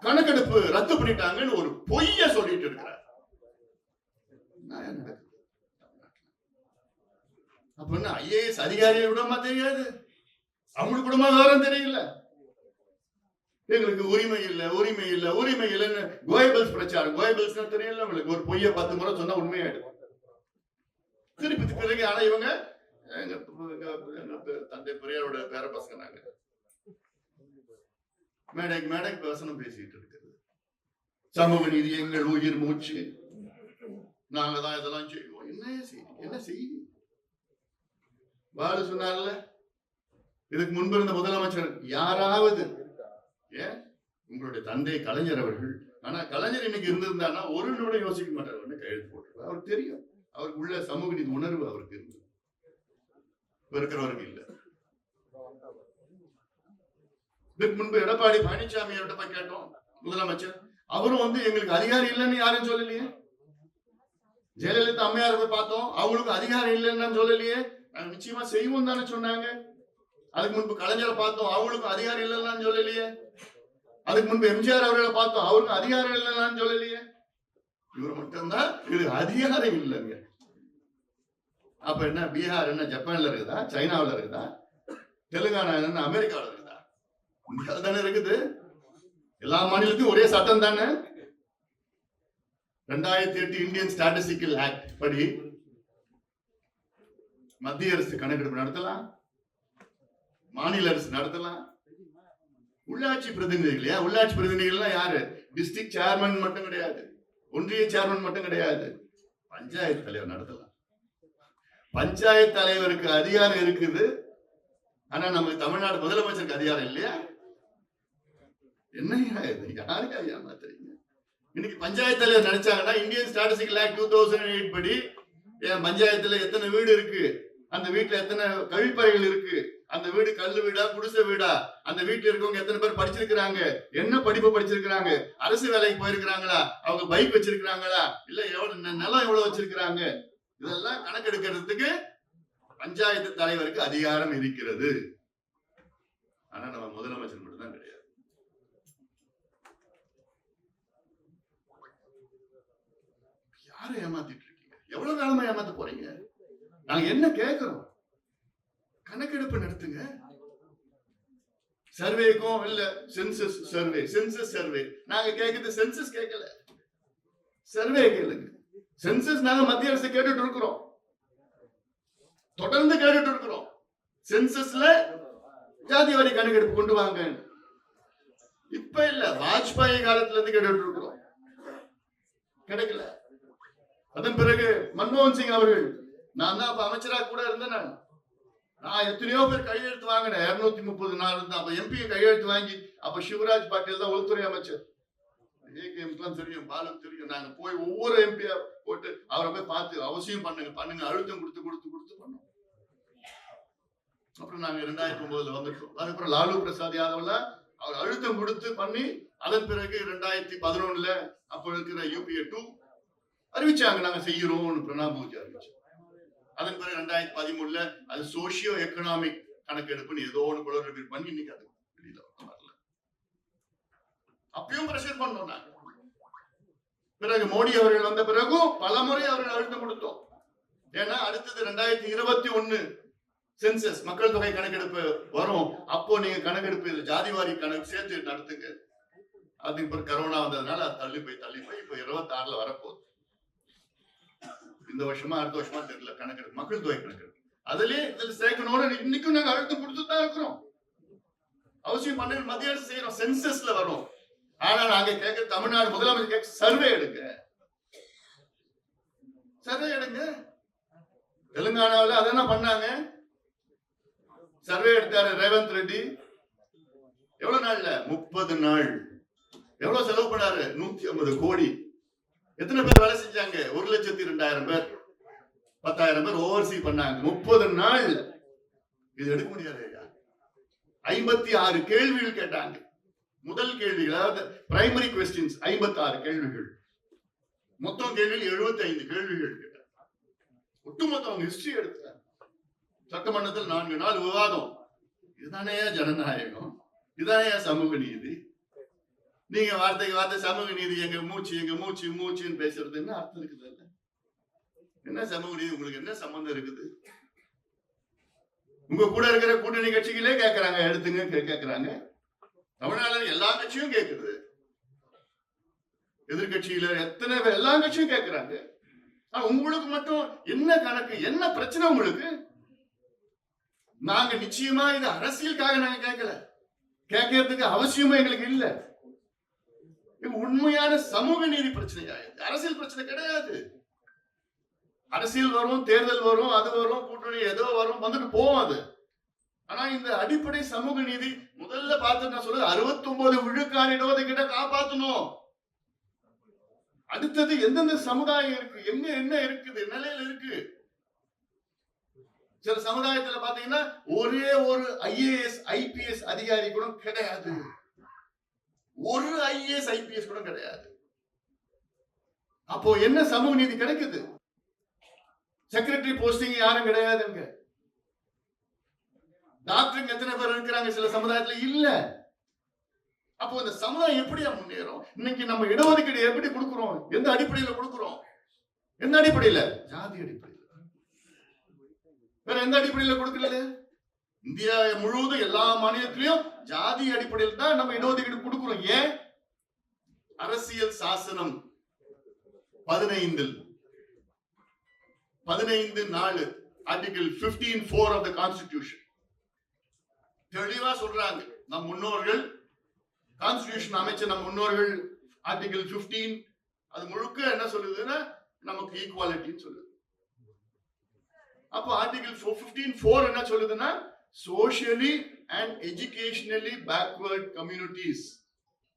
கணக்கெடுப்பு ரத்து பண்ணிட்டாங்கன்னு ஒரு பொய்ய சொல்லிட்டு இருக்கிறார். அப்ப என்ன ஐஏஎஸ் அதிகாரியை விடமா தெரியாது? அவங்களுக்கு கூடமா விவரம் தெரியல? எங்களுக்கு உரிமை இல்ல, உரிமை இல்ல, உரிமை இல்லைன்னு கோயபிள்ஸ் பிரச்சாரம். கோயபிள்ஸ் தெரியல உங்களுக்கு? ஒரு பொய்ய 10 முறை சொன்னா உண்மையாயிடும் திருப்பி பிறகு. ஆனா இவங்க எங்க தந்தை பெரியாரோட பேர பசங்க, நாங்க மேடைக்கு மேடைக்கு வசனம் பேசிட்டு இருக்கிறது. சமூக நீதி எங்கள் உயிர் மூச்சு, நாங்க தான் இதெல்லாம் செய்வோம். என்ன செய்தி? பாலு சொன்னார்ல, இதுக்கு முன்பு இருந்த முதலமைச்சர் யாராவது, ஏன் உங்களுடைய தந்தை கலைஞர் அவர்கள், ஆனா கலைஞர் இன்னைக்கு இருந்திருந்தாருன்னா ஒரு நிமிடம் யோசிக்க மாட்டார், கையெழுத்து போட்டு. அவருக்கு தெரியும், அவருக்கு உள்ள சமூக நீதி உணர்வு அவருக்கு இருந்தது, இருக்கிறவருக்கு இல்ல. இதுக்கு முன்பு எடப்பாடி பழனிசாமி அவர்கிட்ட போய் கேட்டோம், முதலமைச்சர், அவரும் எங்களுக்கு அதிகாரம் இல்லைன்னு யாரும் சொல்லலையே. ஜெயலலிதா அம்மையார் போய் பார்த்தோம், அவங்களுக்கு அதிகாரம் இல்லைன்னு சொல்லலையே. நாங்க நிச்சயமா செய்வோம் தானே சொன்னாங்க. அதுக்கு முன்பு கலைஞரை பார்த்தோம், அவங்களுக்கும் அதிகாரம் இல்லைன்னு சொல்லலையே. அதுக்கு முன்பு எம்ஜிஆர் அவர்களை பார்த்தோம், அவருக்கும் அதிகாரம் இல்லைன்னு சொல்லலையே. இவர் மட்டும்தான் இது அதிகாரம் இல்லைங்க. அப்ப என்ன, பீகார் என்ன ஜப்பான்ல இருக்குதா, சைனாவில் இருக்குதா, தெலுங்கானா என்ன அமெரிக்காவில் இருக்குதா? இந்தியாவில் தானே இருக்குது. எல்லா மாநிலத்தையும் ஒரே சட்டம் தானே. 2008 இந்தியன் ஸ்டாட்டிஸ்டிக்கல் ஆக்ட் படி மத்திய அரசு கணக்கெடுப்பு நடத்தலாம், மாநில அரசு நடத்தலாம். உள்ளாட்சி பிரதிநிதிகள், உள்ளாட்சி பிரதிநிதிகள் யாரு? டிஸ்ட்ரிக்ட் சேர்மன் மட்டும் கிடையாது, ஒன்றிய சேர்மன் மட்டும் கிடையாது, பஞ்சாயத்து தலைவர் நடத்தலாம். பஞ்சாயத்து தலைவருக்கு அதிகாரம் இருக்குது, ஆனா நமக்கு தமிழ்நாடு முதலமைச்சருக்கு அதிகாரம் இல்லையா? என்னையா இது? யாருக்கா ஏமாத்துறீங்க? இன்னைக்கு பஞ்சாயத்து தலைவர் நினைச்சாங்கன்னா இந்தியன் ஸ்டாட்டிஸ்டிக்கல் ஆக்ட் 2008 படி என் பஞ்சாயத்துல எத்தனை வீடு இருக்கு, அந்த வீட்டுல எத்தனை கழிப்பறைகள் இருக்கு, அந்த வீடு கல்லு வீடா குடிசை வீடா, அந்த வீட்டுல இருக்கவங்க எத்தனை பேர் படிச்சிருக்கிறாங்க, என்ன படிப்பு படிச்சிருக்கிறாங்க, அரசு வேலைக்கு போயிருக்கிறாங்களா, அவங்க பைக் வச்சிருக்கிறாங்களா, இல்ல எவ்வளவு நிலம் எவ்வளவு வச்சிருக்கிறாங்க, இதெல்லாம் கணக்கெடுக்கிறதுக்கு பஞ்சாயத்து தலைவருக்கு அதிகாரம் இருக்கிறது. ஆனா நம்ம முதலமைச்சர் மட்டும் தான் கிடையாது. யாரை ஏமாத்திட்டு இருக்கீங்க? எவ்வளவு காலமா ஏமாத்த போறீங்க? நாங்க என்ன கேட்கிறோம்? கணக்கெடுப்பு நடத்துங்க. சர்வேக்கும் இல்ல சென்சஸ் சர்வே, சென்சஸ் சர்வே நாங்க கேட்கிறது. சென்சஸ் கேட்கல, சர்வே கேளுங்க. சென்சஸ் நாங்க மத்திய அரசு கேட்டுட்டு இருக்கிறோம், தொடர்ந்து கேட்டுட்டு இருக்கிறோம். சென்சஸ்ல ஜாதி வாரி கணக்கெடுப்பு கொண்டு வாங்க. இப்ப இல்ல, வாஜ்பாய் காலத்துல இருந்து கேட்டுட்டு இருக்கிறோம், கிடைக்கல. அதன் பிறகு மன்மோகன் சிங் அவர்கள், நான் தான் அப்ப அமைச்சரா கூட இருந்தேன். நான் எத்தனையோ பேர் கையெழுத்து வாங்கினேன், 230 நாள் இருந்தேன். அப்ப எம்பி கையெழுத்து வாங்கி, அப்ப சிவராஜ் பாட்டீல் தான் உள்துறை அமைச்சர். தெரியும், பாலுக்கு தெரியும். நாங்க போய் ஒவ்வொரு எம்பியா போட்டு அவரை போய் பார்த்து அவசியம் பண்ணுங்க அழுத்தம் கொடுத்து பண்ணோம். அப்புறம் நாங்க 2009 வந்துட்டோம். அதுக்கப்புறம் லாலு பிரசாத் யாதவ்ல அவர் அழுத்தம் கொடுத்து பண்ணி, அதன் பிறகு 2011 அப்ப இருக்கிற UPA 2 அறிவிச்சாங்க, நாங்க செய்யறோம். பிரணாப் முகர்ஜி அறிவிச்சாங்க. அதன் பிறகு 2013 அது சோசியோ எக்கனாமிக் கணக்கெடுப்புன்னு ஏதோ ஒன்று குளறுபடி பண்ணி இன்னைக்கு அது வெளியில வரல. அப்பயும் பிரஷர் பண்ணோம் நாங்க. பிறகு மோடி அவர்கள் வந்த பிறகும் பலமுறை அவர்கள் அழுத்தம் கொடுத்தோம். ஏன்னா அடுத்தது 2021 சென்சஸ் மக்கள் தொகை கணக்கெடுப்பு வரும். அப்போ நீங்க கணக்கெடுப்பு ஜாதிவாரி கணக்கு சேர்த்து நடத்துங்க. அதுக்கு பிறகு கரோனா வந்ததுனால அது தள்ளி போய் இப்ப 26ல வரப்போகுது. இந்த வருஷமா அடுத்த வருஷமா தெரியல கணக்கெடுப்பு, மக்கள் தொகை கணக்கெடுப்பு. அதுலயே இதுல சேர்க்கணும்னு இன்னைக்கும் நாங்க அழுத்தம் கொடுத்துதான் இருக்கிறோம். அவசியம் பண்ண மத்திய அரசு செய்யறோம், சென்சஸ்ல வரும். ஆனா நாங்க கேட்க தமிழ்நாடு முதலமைச்சர் கேட்க சர்வே எடுங்க. தெலுங்கானாவில் அதான பண்ணாங்க. சர்வே எடுத்தாரு ரேவந்த் ரெட்டி. எவ்வளவு நாள்ல? 30 நாள். எவ்வளவு செலவு பண்ணாரு? 150 கோடி. எத்தனை பேர் வேலை செஞ்சாங்க? 1,02,000 பேர். 10,000 பேர் ஓவர்சீ பண்ணாங்க 30 நாள். இது எடுக்க முடியாது. 56 கேள்விகள் கேட்டாங்க. முதல் கேள்விகள், அதாவது பிரைமரி கொஸ்டின்ஸ் 56 கேள்விகள். மொத்தம் கேள்விகள் 75 கேள்விகள் கேட்டாங்க. ஒட்டுமொத்த அவங்க ஹிஸ்டரி எடுத்தாங்க. சட்டமன்றத்தில் 4 நாள் விவாதம். இதுதானே ஜனநாயகம், இதுதானே சமூக நீதி. நீங்க வார்த்தைக்கு வார்த்தை சமூக நீதி எங்க மூச்சு மூச்சுன்னு பேசுறது என்ன அர்த்தம் இருக்குது? என்ன சமூக நீதி? உங்களுக்கு என்ன சம்பந்தம் இருக்குது? உங்க கூட இருக்கிற கூட்டணி கட்சிகளே கேட்கறாங்க, எடுத்துங்க கேட்கறாங்க. தமிழ்நாட்டில் எல்லா கட்சியும் கேட்குது. எதிர்கட்சியில எத்தனை பேர், எல்லா கட்சியும் கேட்கிறாங்க. உங்களுக்கு மட்டும் என்ன கணக்கு, என்ன பிரச்சனை உங்களுக்கு? நாங்க நிச்சயமா இது அரசியலுக்காக நாங்க கேட்கல, கேட்கறதுக்கு அவசியமும் எங்களுக்கு இல்ல. உண்மையான சமூக நீதி பிரச்சனையா? அரசியல் பிரச்சனை கிடையாது. அரசியல் வரும், தேர்தல் வரும், அது வரும், கூட்டணி ஏதோ வரும், வந்துட்டு போவோம் அது. ஆனா இந்த அடிப்படை சமூக நீதி முதல்ல பார்த்து நான் சொல்றது 69 விழுக்காடு இடஒதுக்கீட்டை காப்பாற்றணும். அடுத்தது எந்தெந்த சமுதாயம் இருக்கு, எங்க என்ன இருக்குது, நிலையில இருக்கு. சில சமுதாயத்துல பாத்தீங்கன்னா ஒரே ஒரு IAS IPS அதிகாரி கூட கிடையாது. ஒரு IAS IPS கூட கிடையாது. அப்போ என்ன சமூக நீதி கிடைக்குது? செக்ரட்டரி போஸ்டிங் யாரும் கிடையாதுங்க. டாக்டருங்க எத்தனை பேர் இருக்கிறாங்க சில சமுதாயத்துல? இல்ல. அப்போ இந்த சமுதாயம் எப்படியா முன்னேறும்? இன்னைக்கு நம்ம இடஒதுக்கீடு எப்படி கொடுக்கிறோம்? எந்த அடிப்படையில கொடுக்கிறோம்? எந்த அடிப்படையில? ஜாதி அடிப்படையில். வேற எந்த அடிப்படையில கொடுக்கல? இந்தியா முழுவதும் எல்லா மாநிலத்திலையும் ஜாதி அடிப்படையில் தான் நம்ம இடஒதுக்கீடு கொடுக்கிறோம். ஏன்? அரசியல் சாசனம் 15 ஆர்டிகல் 15(4) of the Constitution தெளிவா சொல்றாங்க. நம் முன்னோர்கள் கான்ஸ்டிடியூஷன் அமைச்ச நம் முன்னோர்கள் ஆர்டிகல் 15 அது முழுக்க என்ன சொல்லுதுன்னா நமக்கு ஈக்குவாலிட்டின்னு சொல்லுது. அப்போ ஆர்டிகல் 15(4) என்ன சொல்லுதுன்னா socially and educationally backward communities.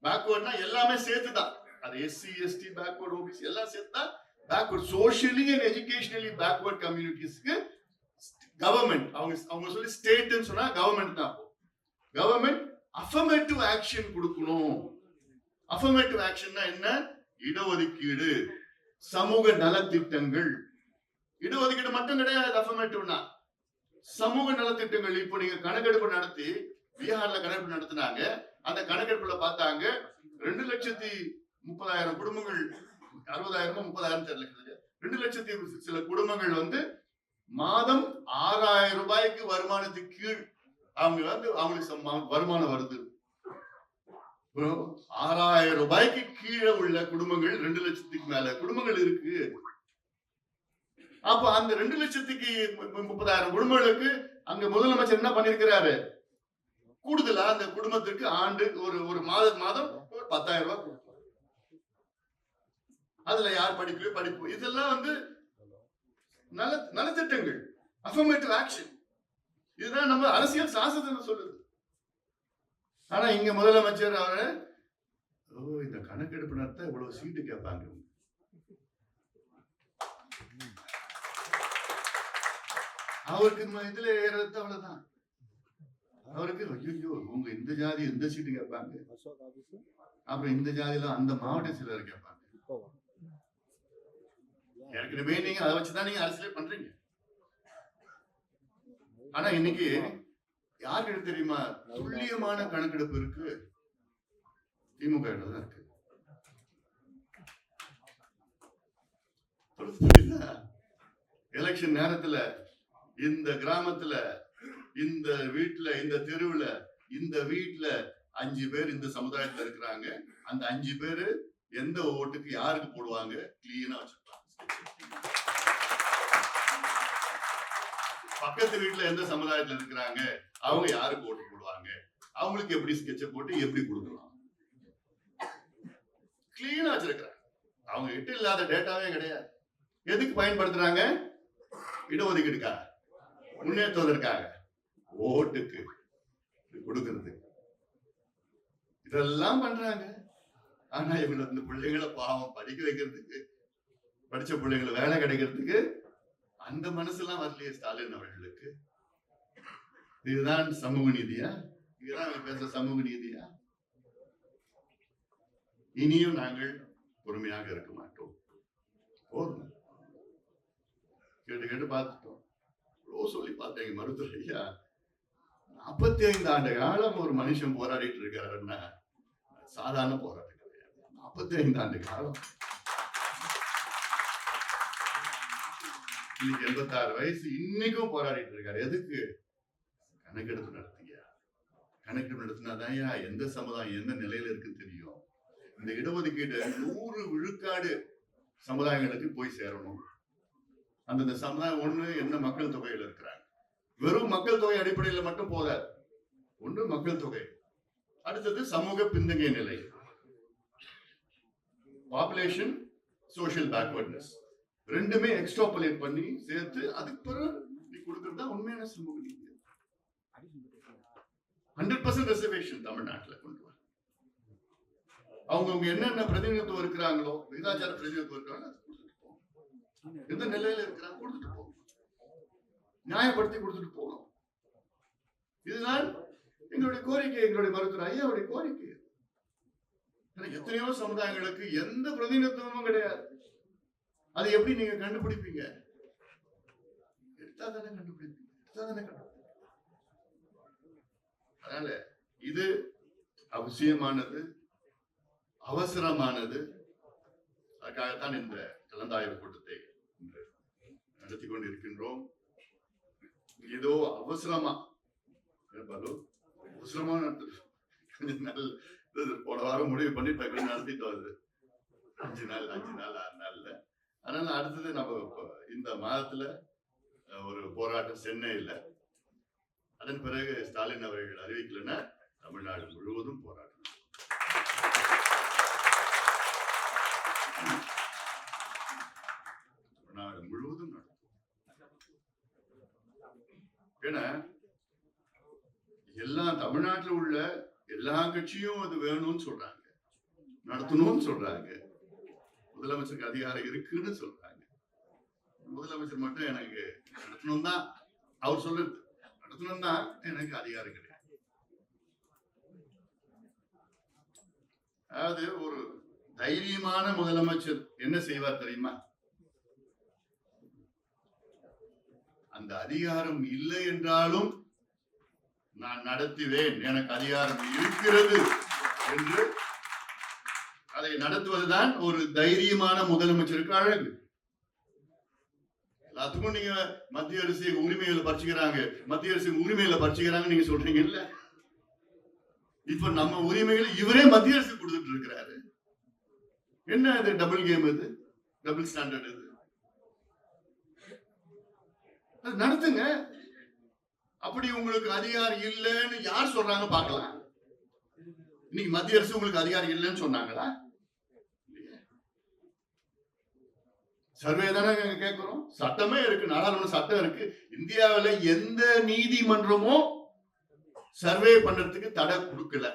பேக்வர்ட்னா எல்லாமே சேர்த்துதான். அது SC ST பேக்வர்ட் OBC எல்லாம் சேர்த்துதான் பேக்வர்ட். சோஷியலி அண்ட் எஜுகேஷனலி பேக்வர்ட் கம்யூனிட்டிஸ்க்கு கவர்மெண்ட், அவங்க சொல்லி ஸ்டேட்னு சொன்னா கவர்மெண்ட் தான். கவர்மெண்ட் அஃபர்மேட்டிவ் ஆக்ஷன் கொடுக்கணும். அஃபர்மேட்டிவ் ஆக்ஷன்னா என்ன? இடஒதுக்கீடு, சமூக நலத்திட்டங்கள். இடஒதுக்கீடு மட்டும் கிடையாது அஃபர்மேட்டிவ்னா, சமூக நலத்திட்டங்கள். இப்போ நீங்க கணக்கெடுப்பு நடத்தி பீகார்ல கணக்கெடுப்பு நடத்தினாங்க. அந்த கணக்கெடுப்புல பார்த்தாங்க 2,30,000 குடும்பங்கள், 60,000 30,000 தெரியல, 2 லட்சத்தி சில குடும்பங்கள் மாதம் 6,000 ரூபாய்க்கு வருமானத்துக்கு கீழ் அவங்களுக்கு வருமானம் வருது. 6,000 ரூபாய்க்கு கீழே உள்ள குடும்பங்கள் 2 லட்சத்துக்கு மேல குடும்பங்கள் இருக்கு. அப்ப அந்த 2,30,000 குடும்பங்களுக்கு அங்க முதலமைச்சர் என்ன பண்ணிருக்கிறாரு? கூடுதலா அந்த குடும்பத்திற்கு ஆண்டு ஒரு மாதம் 10,000 ரூபாய் கொடுப்பாரு. அதுல யார் படிப்பு இதெல்லாம் நலத்திட்டங்கள், அஃபர்மேட்டிவ் ஆக்ஷன். இதுதான் நம்ம அரசியல் சாசனம் சொல்லுது. ஆனா இங்க முதலமைச்சர் அவரை இந்த கணக்கெடுப்பு நடத்த இவ்வளவு சீட்டு கேட்பாங்க. அவருக்கு இதுல ஏறது அவ்வளவுதான். அவருக்கு ஐயோ உங்க இந்த ஜாதி இந்த சீட்டு கேட்பாங்க, அப்புறம் இந்த ஜாதியில அந்த மாவட்ட சிலர் கேட்பாங்க. ஏற்கனவே நீங்க அதை வச்சுதான் நீங்க அரசியலே பண்றீங்க. ஆனா இன்னைக்கு யாருக்கு தெரியுமா? துல்லியமான கணக்கெடுப்பு இருக்கு. திமுக தான் இருக்கு. எலெக்ஷன் நேரத்துல இந்த கிராமத்துல, இந்த வீட்டுல, இந்த தெருவுல, இந்த வீட்டுல 5 பேர் இந்த சமுதாயத்துல இருக்கிறாங்க. அந்த 5 பேரு எந்த ஓட்டுக்கு யாருக்கு போடுவாங்க கிளீனா வச்சிருப்பாங்க. பக்கத்து வீட்டுல எந்த சமுதாயத்துல இருக்கிறாங்க அவங்க யாருக்கு ஓட்டு போடுவாங்க, அவங்களுக்கு எப்படி ஸ்கெட்ச போட்டு எப்படி கொடுக்கலாம் கிளீனா வச்சிருக்கிறாங்க. அவங்க கிட்ட இல்லாத டேட்டாவே கிடையாது. எதுக்கு பயன்படுத்துறாங்க? இடஒதுக்கீடுக்காக, முன்னேற்றுவதற்காக, ஓட்டுக்கு கொடுக்கிறது. இதெல்லாம் பண்றாங்க. ஆனா இவங்க இந்த பிள்ளைகளை பாவம் படிக்க வைக்கிறதுக்கு, படிச்ச பிள்ளைங்களை வேலை கிடைக்கிறதுக்கு அந்த மனசுலாம் வரலையே ஸ்டாலின் அவர்களுக்கு. இதுதான் சமூக நீதியா? இதுதான் பேச சமூக நீதியா? இனியும் நாங்கள் பொறுமையாக இருக்க மாட்டோம். போதும், கேட்டு கேட்டு பார்த்துட்டோம். சொல்லி பார்த்தேங்க மருத்துவர் ஐயா, 45 ஆண்டு காலம் ஒரு மனுஷன் போராடிட்டு இருக்காருன்னா சாதாரண போராட்டம் கிடையாது. 45 ஆண்டு காலம். இன்னைக்கு 86 வயசு, இன்னைக்கும் போராடிட்டு இருக்காரு. எதுக்கு? கணக்கெடுப்பு நடத்தியா? கணக்கெடுப்பு நடத்தினாதான் எந்த சமுதாயம் எந்த நிலையில இருக்குன்னு தெரியும். இந்த இடஒதுக்கீடு 100 விழுக்காடு சமுதாயங்களுக்கு போய் சேரணும். அந்தந்த சமுதாயம் ஒண்ணு என்ன மக்கள் தொகையில இருக்கிறாங்க. வெறும் மக்கள் தொகை அடிப்படையில மட்டும் போதாது. ஒன்று மக்கள் தொகை, அடுத்தது சமூக பின்தங்கிய நிலை, பாப்புலேஷன், சோசியல் பேக்வர்ட்னஸ், ரெண்டுமே எக்ஸ்ட்ராபுலேட் பண்ணி சேர்த்து அதுக்கு பிறகு நீ கொடுக்கறது தான் உண்மையான சமூக நீதி. 100% ரிசர்வேஷன் தமிழ்நாட்டில் கொண்டு வர. அவங்க என்னென்ன பிரதிநிதித்துவம் இருக்கிறாங்களோ, விகிதாச்சார பிரதிநிதித்துவம் இருக்கிறாங்க, எந்த நிலையில இருக்கிறாங்க கொடுத்துட்டு போகணும். நியாயப்படுத்தி கொடுத்துட்டு போகணும். இதுதான் எங்களுடைய கோரிக்கை, எங்களுடைய மருத்துவர் ஐயாவுடைய கோரிக்கை. எத்தனையோ சமுதாயங்களுக்கு எந்த பிரதிநிதித்துவமும் கிடையாது. அதை எப்படி நீங்க கண்டுபிடிப்பீங்க? எடுத்தாதானே கண்டுபிடிப்பீங்க, எடுத்தாதானே கண்டுபிடிப்பீங்க. அதனால இது அவசியமானது, அவசரமானது. அதுக்காகத்தான் இந்த கலந்தாய்வு கூட்டத்தை நடத்தி கொண்டு இருக்கின்றோம். ஏதோ அவசரமா அவசரமா போன வாரம் முடிவு பண்ணி நடத்திட்டு வருது. 5 நாள் 6 நாள்ல. அதனால அடுத்தது நம்ம இந்த மாதத்துல ஒரு போராட்டம் சென்னையில, அதன் பிறகு ஸ்டாலின் அவர்கள் அறிவிக்கலன்னா தமிழ்நாடு முழுவதும் போராட்டம். தமிழ்நாடு முழுவதும் நடத்தும். ஏன்னா எல்லா தமிழ்நாட்டில் உள்ள எல்லா கட்சியும் அது வேணும்னு சொல்றாங்க, நடத்தணும்னு சொல்றாங்க. முதலமைச்சருக்கு அதிகாரம் இருக்குன்னு சொல்றாங்க. முதலமைச்சர் மட்டும் எனக்கு நடத்தணும் தான் அவர் சொல்றது, நடத்தணும் தான் எனக்கு அதிகாரம் கிடையாது. அதாவது ஒரு தைரியமான முதலமைச்சர் என்ன செய்வார் தெரியுமா? அந்த அதிகாரம் இல்லை என்றாலும் நான் நடத்துவேன், எனக்கு அதிகாரம் இருக்கிறது என்று அதை நடத்துவதுதான் ஒரு தைரியமான முதலமைச்சருக்கு அழகு. எல்லாத்துக்கும் நீங்க மத்திய அரசு உரிமைகளை பறிச்சுக்கிறாங்க, மத்திய அரசு உரிமைகளை பறிச்சுக்கிறாங்க நீங்க சொல்றீங்க இல்ல. இப்ப நம்ம உரிமைகளை இவரே மத்திய அரசு கொடுத்துட்டு இருக்கிறாரு. என்ன இது? டபுள் கேம், இது டபுள் ஸ்டாண்டர்ட். இது நடத்துங்க. அப்படி உங்களுக்கு அதிகாரம் இல்லைன்னு யார் சொல்றாங்க பார்க்கலாம். இன்னைக்கு மத்திய அரசு உங்களுக்கு அதிகாரம் இல்லைன்னு சொன்னாங்களா? சர்வே தானே கேட்கிறோம். சட்டமே இருக்கு, நாடாளுமன்ற சட்டம் இருக்கு. இந்தியாவில எந்த நீதிமன்றமும் சர்வே பண்றதுக்கு தடை கொடுக்கல.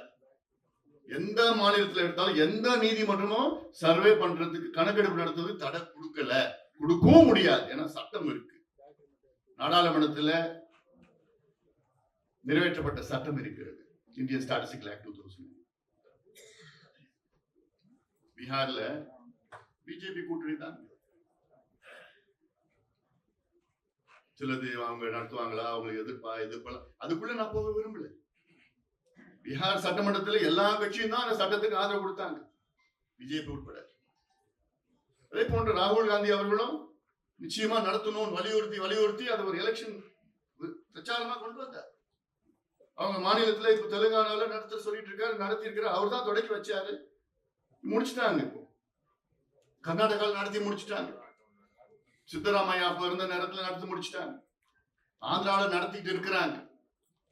எந்த மாநிலத்தில் எடுத்தாலும் எந்த நீதிமன்றமும் சர்வே பண்றதுக்கு, கணக்கெடுப்பு நடத்துறதுக்கு தடை கொடுக்கல, கொடுக்கவும் முடியாது. ஏன்னா சட்டம் இருக்கு. நாடாளுமன்றத்தில் நிறைவேற்றப்பட்ட சட்டம் இருக்கிறது, இந்தியன் ஸ்டாட்டிஸ்டிக்கல் ஆக்ட் 2000. பீகார்ல பிஜேபி கூட்டணி தான். சிலது அவங்க நடத்துவாங்களா, அவங்களுக்கு எதிர்ப்பா, அதுக்குள்ள நான் போக விரும்பல. பீகார் சட்டமன்றத்தில் எல்லா கட்சியும் தான் அந்த சட்டத்துக்கு ஆதரவு கொடுத்தாங்க, பிஜேபி உட்பட. அதே போன்று ராகுல் காந்தி அவர்களும் நிச்சயமா நடத்தணும் வலியுறுத்தி அதை ஒரு எலெக்ஷன் பிரச்சாரமா கொண்டு வந்தார். அவங்க மாநிலத்துல இப்ப தெலுங்கானால நடத்த சொல்லிட்டு இருக்காரு, நடத்தி இருக்கிறார். அவர் தான் தொடக்கி வச்சாரு, முடிச்சுட்டாங்க. இப்போ கர்நாடகாவில் நடத்தி முடிச்சுட்டாங்க. சித்தராமையா அப்ப இருந்த நேரத்துல நடத்தி முடிச்சுட்டாங்க. ஆந்திராவில் நடத்திட்டு இருக்கிறாங்க.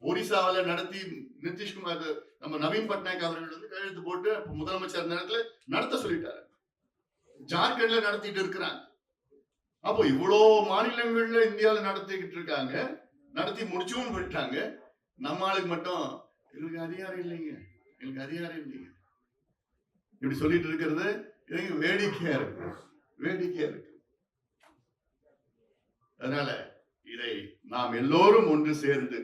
ஒரிசாவில நடத்தி நிதிஷ்குமார் நம்ம நவீன் பட்நாயக் அவர்கள் வந்து கையெழுத்து போட்டு முதலமைச்சர் நேரத்துல நடத்த சொல்லிட்டாரு. ஜார்க்கண்ட்ல நடத்திட்டு இருக்கிறாங்க. அப்போ இவ்வளோ மாநிலங்கள்ல இந்தியாவில நடத்திக்கிட்டு இருக்காங்க, நடத்தி முடிச்சும் போயிட்டாங்க. நம்ம ஆளுக்கு மட்டும் எங்களுக்கு அதிகாரம் இல்லைங்க, எங்களுக்கு அதிகாரம் இல்லைங்க இப்படி சொல்லிட்டு இருக்கிறது வேடிக்கையா இருக்கு. அதனால இதை நாம் எல்லோரும் ஒன்று சேர்ந்து,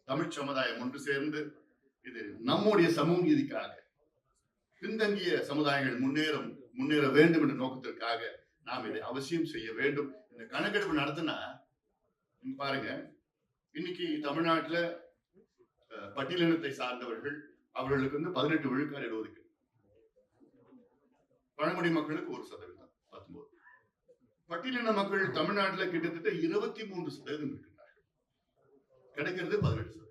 தமிழ் சமுதாயம் ஒன்று சேர்ந்து, இது நம்முடைய சமூக நீதிக்காக, பின்தங்கிய சமுதாயங்கள் முன்னேற வேண்டும் என்ற நோக்கத்திற்காக நாம் இதை அவசியம் செய்ய வேண்டும். இந்த கணக்கெடுப்பு நடத்தினா பாருங்க, இன்னைக்கு தமிழ்நாட்டில் பட்டியலினத்தை சார்ந்தவர்கள் அவர்களுக்கு வந்து 18 விழுக்காடு இடஒதுக்கீடு, பழங்குடி மக்களுக்கு 1% 19. பட்டியலின மக்கள் தமிழ்நாட்டில் கிட்டத்தட்ட 23% இருக்கின்றார்கள், கிடைக்கிறது 18%.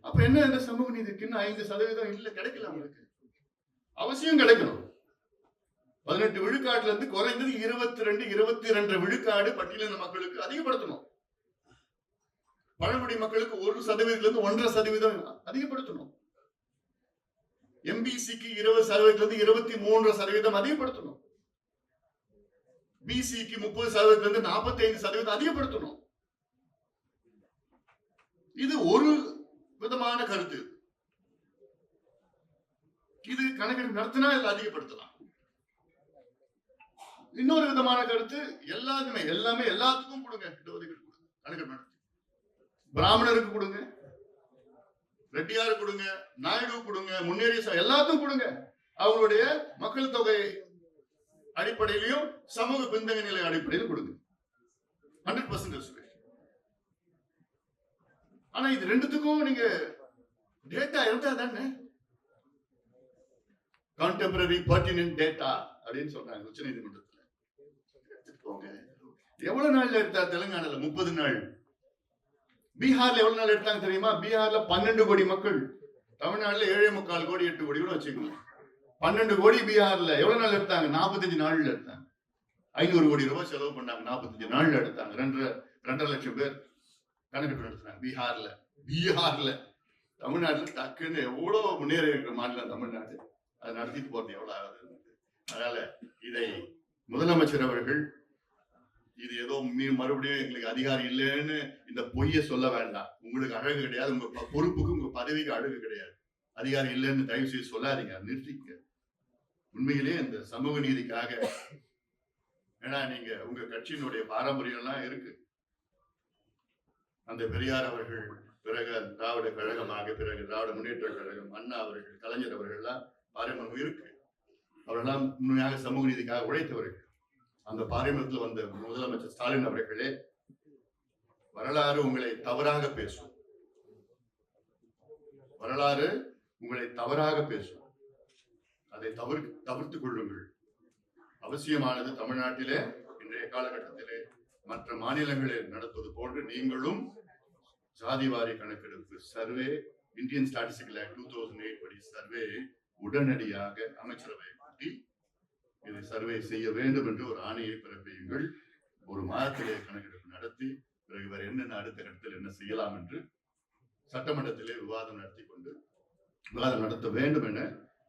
அப்ப என்ன இந்த சமூக நீதிக்கு 5% இல்ல, கிடைக்கல. அவங்களுக்கு அவசியம் கிடைக்கணும். 18 விழுக்காட்டுல இருந்து குறைந்தது 22 விழுக்காடு பட்டியலின மக்களுக்கு அதிகப்படுத்தணும். பழங்குடி மக்களுக்கு 1% 1.5% அதிகப்படுத்தணும். எம்பிசிக்கு 20% 23% அதிகப்படுத்தணும். பிசிக்கு 30% 45% அதிகப்படுத்தணும். இது ஒரு விதமான கருத்து. இது கணக்கெடுப்பு நடத்தினா இதுல அதிகப்படுத்தலாம். இன்னொரு விதமான கருத்து, எல்லாமே எல்லாத்துக்கும் கொடுங்க, கணக்கெடுப்பு நடத்தி. பிராமணருக்கு கொடுங்க, ரெட்டியாருக்கு கொடுங்க, நாயுடு கொடுங்க, முன்னேறிய எல்லாத்துக்கும் கொடுங்க. அவங்களுடைய மக்கள் தொகை அடிப்படையிலையும் சமூக பின்தங்கிய நிலை அடிப்படையிலும் கொடுங்க. 100% ரிசர்வேஷன். ஆனா இது ரெண்டுத்துக்கும் நீங்க டேட்டா இருந்தா தானே, கான்டெம்பரரி பர்டினன்ட் டேட்டா அப்படின்னு சொல்றாங்க உச்ச நீதிமன்றத்தில். எவ்வளவு நாள்ல எடுத்தா? தெலுங்கானால 30 நாள். பீகார்ல எவ்வளவு நாள் எடுத்தாங்க தெரியுமா? பீகார்ல 12 கோடி மக்கள், தமிழ்நாடுல 7.25 கோடி 8 கோடி கூட வச்சுக்கோங்க. 12 கோடி பீகார்ல எவ்வளவு நாள் எடுத்தாங்க? 45 நாள்ல எடுத்தாங்க. 500 கோடி ரூபாய் செலவு பண்ணாங்க, 45 நாள்ல எடுத்தாங்க. 2.5 லட்சம் பேர் கணக்கெடுப்பு நடத்தினாங்க பீகார்ல. தமிழ்நாட்டுல டக்குன்னு எவ்வளவு முன்னேறி இருக்கிற மாநிலம் தமிழ்நாடு, அதை நடத்திட்டு போறது எவ்வளவு ஆகுது. அதனால இதை முதலமைச்சர் அவர்கள் இது ஏதோ மறுபடியும் எங்களுக்கு அதிகாரம் இல்லைன்னு இந்த பொய்யை சொல்ல வேண்டாம். உங்களுக்கு அழகு கிடையாது, உங்க பொறுப்புக்கு உங்க பதவிக்கு அழகு கிடையாது. அதிகாரம் இல்லைன்னு தயவு செய்து சொல்லாதீங்க, நிறுத்திக்க. உண்மையிலே இந்த சமூக நீதிக்காக, ஏன்னா நீங்க உங்க கட்சியினுடைய பாரம்பரியம் எல்லாம் இருக்கு. அந்த பெரியார் அவர்கள், பிறகு திராவிட கழகமாக, பிறகு திராவிட முன்னேற்ற கழகம், அண்ணா அவர்கள், கலைஞர் அவர்கள் எல்லாம் பாரம்பரியம் இருக்கு. அவர்களெல்லாம் உண்மையாக சமூக நீதிக்காக உழைத்தவர்கள். அந்த பாரம்பரியத்தில் வந்த முதலமைச்சர் ஸ்டாலின் அவர்களே, வரலாறு உங்களை தவறாக பேசும், வரலாறு உங்களை தவறாக பேசும், அதை தவிர்த்துக் கொள்ளுங்கள். அவசியமானது தமிழ்நாட்டிலே இன்றைய காலகட்டத்திலே மற்ற மாநிலங்களில் நடப்பது போன்று நீங்களும் ஜாதிவாரி கணக்கெடுப்பு சர்வே, இந்தியன் ஸ்டாட்டிஸ்டிக்கல் ஆக்ட் 2008 படி சர்வே உடனடியாக அமைச்சரவை கூட்டி இதை சர்வே செய்ய வேண்டும் என்று ஒரு ஆணையை பிறப்பியுங்கள். ஒரு மாதத்திலே கணக்கெடுப்பு நடத்தி பிறகு வேறு என்னென்ன அடுத்த கட்டத்தில் என்ன செய்யலாம் என்று சட்டமன்றத்திலே விவாதம் நடத்த வேண்டும் என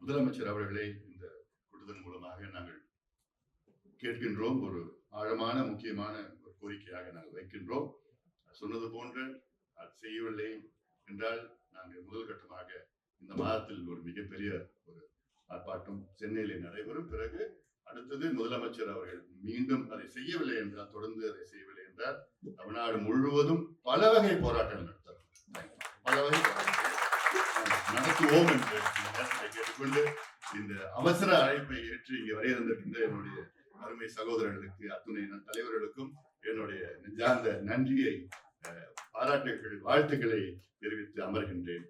முதலமைச்சர் அவர்களை இந்த கூட்டத்தின் மூலமாக நாங்கள் கேட்கின்றோம். ஒரு ஆழமான முக்கியமான ஒரு கோரிக்கையாக நாங்கள் வைக்கின்றோம். சொன்னது போன்று அது செய்யவில்லை என்றால் நாங்கள் முதல் கட்டமாக இந்த மாதத்தில் ஒரு மிகப்பெரிய ஒரு ஆர்ப்பாட்டம் சென்னையிலே நடைபெறும். பிறகு அடுத்தது முதலமைச்சர் அவர்கள் மீண்டும் அதை செய்யவில்லை என்றால், தொடர்ந்து அதை செய்யவில்லை என்றால் தமிழ்நாடு முழுவதும் பல வகை போராட்டங்கள் நடத்துவோம் என்று கேட்டுக்கொண்டு இந்த அவசர அழைப்பை ஏற்று இங்கே வரைய தந்திருக்கின்ற என்னுடைய அருமை சகோதரர்களுக்கு, அத்துணை தலைவர்களுக்கும் என்னுடைய நெஞ்சார்ந்த நன்றியை பாராட்டுகள் வாழ்த்துக்களை தெரிவித்து அமர்கின்றேன்.